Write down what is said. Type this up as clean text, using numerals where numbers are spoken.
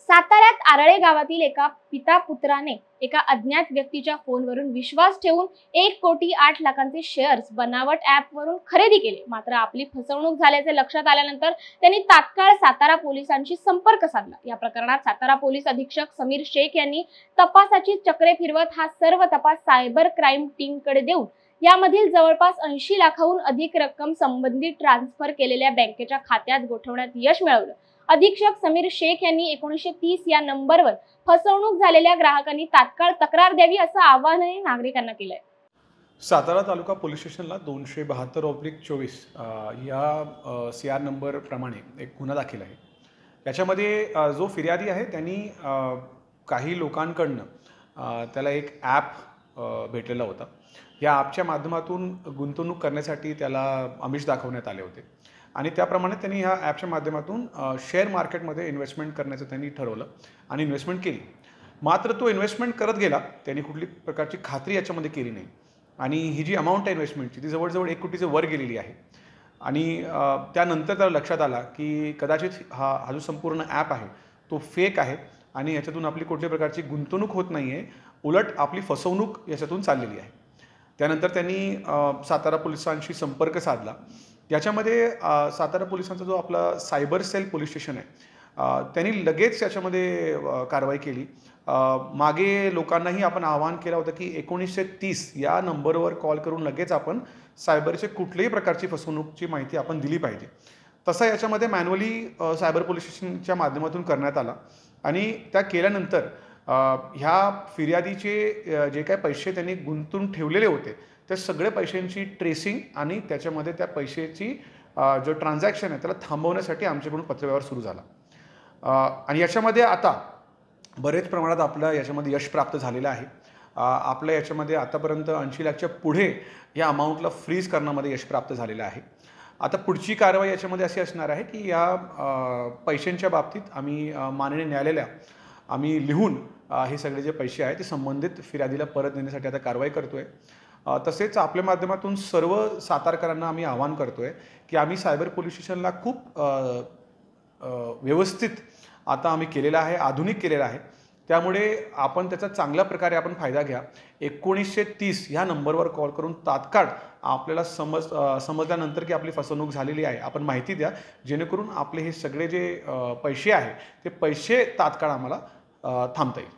साताऱ्यात आरळे गावातील एका पिता पुत्राने एका अज्ञात व्यक्तीच्या फोनवरून विश्वास ठेवून 1,08,00,000चे शेअर्स बनावट ॲपवरून खरेदी केले। मात्र आपली फसवणूक झाल्याचे लक्षात आल्यानंतर त्यांनी तात्काळ सातारा पोलिसांशी संपर्क साधला। या प्रकरणात सातारा पोलीस अधीक्षक समीर शेख यांनी तपासाची चक्रे फिरवत हा सर्व तपास सायबर क्राईम टीमकडे देऊन यामधील जवळपास 80 लाखाहून अधिक रक्कम संबंधित ट्रान्सफर केलेल्या बँकेच्या खात्यात गोठवण्यात यश मिळवलं। अधीक्षक समीर शेख यांनी 1930 या नंबरवर फसवणूक झालेल्या ग्राहकांनी तात्काळ तक्रार द्यावी असं आवाहनही नागरिकांना केलंय। सातारा तालुका पोलीस स्टेशनला 272/24 या CR नंबर प्रमाणे एक गुन्हा दाखल आहे। याच्यामध्ये जो फिर्यादी आहे त्यांनी काही लोकांकडनं त्याला एक ॲप भेटलेला होता। या ॲपच्या माध्यमातून गुंतवणूक करण्यासाठी त्याला आमिष दाखवण्यात आले होते आणि त्याप्रमाणे त्यांनी ह्या ॲपच्या माध्यमातून शेअर मार्केटमध्ये इन्व्हेस्टमेंट करण्याचं त्यांनी ठरवलं आणि इन्व्हेस्टमेंट केली। मात्र तो इन्व्हेस्टमेंट करत गेला, त्यांनी कुठली प्रकारची खात्री याच्यामध्ये केली नाही आणि ही जी अमाऊंट आहे इन्व्हेस्टमेंटची ती जवळजवळ 1 कोटीच्या वर गेलेली आहे आणि त्यानंतर त्याला लक्षात आला की कदाचित हा जो संपूर्ण ॲप आहे तो फेक आहे आणि याच्यातून आपली कुठल्याही प्रकारची गुंतवणूक होत नाही आहे, उलट आपली फसवणूक याच्यातून चाललेली आहे। त्यानंतर त्यांनी सातारा पोलिसांशी संपर्क साधला। याच्यामध्ये सातारा पोलिसांचा जो आपला सायबर सेल पोलीस स्टेशन आहे त्यांनी लगेच याच्यामध्ये कारवाई केली। मागे लोकांनाही आपण आवाहन केलं होतं की 1930 या नंबरवर कॉल करून लगेच आपण सायबरचे कुठल्याही प्रकारची फसवणूकची माहिती आपण दिली पाहिजे। तसा याच्यामध्ये मॅन्युअली सायबर पोलीस स्टेशनच्या माध्यमातून करण्यात आला आणि त्या केल्यानंतर ह्या फिर्यादीचे जे काही पैसे त्यांनी गुंतवून ठेवलेले होते त्या सगळे पैशांची ट्रेसिंग आणि त्याच्यामध्ये त्या पैशाची जो ट्रान्झॅक्शन आहे त्याला थांबवण्यासाठी आमच्याकडून पत्रव्यवहार सुरू झाला आणि याच्यामध्ये आता बरेच प्रमाणात आपलं याच्यामध्ये यश प्राप्त झालेलं आहे। आपल्या याच्यामध्ये आतापर्यंत 80 लाखच्या पुढे या अमाऊंटला फ्रीज करण्यामध्ये यश प्राप्त झालेलं आहे। आता पुढची कारवाई याच्यामध्ये अशी असणार आहे की या पैशांच्या बाबतीत आम्ही माननीय न्यायालयाला आम्ही लिहून हे सगळे जे पैसे आहेत ते संबंधित फिर्यादीला परत देण्यासाठी आता कारवाई करतोय। तसेच आपल्या माध्यमातून सर्व सातारकरांना आम्ही आवाहन करतोय की आम्ही सायबर पोलीस स्टेशनला खूप व्यवस्थित आता आम्ही केलेला आहे, आधुनिक केलेला आहे। त्यामुळे आपण त्याचा चांगल्या प्रकारे आपण फायदा घ्या। 1930 ह्या नंबरवर कॉल करून तात्काळ आपल्याला समजल्यानंतर की आपली फसवणूक झालेली आहे आपण माहिती द्या, जेणेकरून आपले हे सगळे जे पैसे आहे ते पैसे तात्काळ आम्हाला थांबता येईल।